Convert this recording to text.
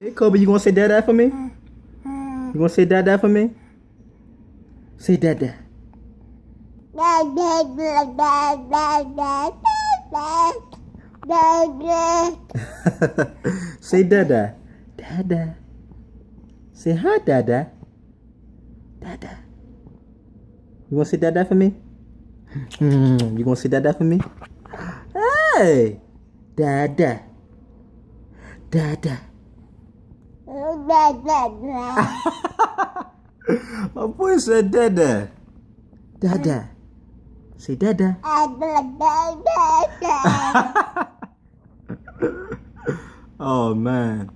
Hey, Kobe, you gonna say dada for me? You gonna say dada for me? Say dada. Say dada. Dada. Say hi, dada. Dada. You gonna say dada for me? You gonna say dada for me? Hey! Dada. Dada. My boy said dada. Dada. Say dada. Oh man.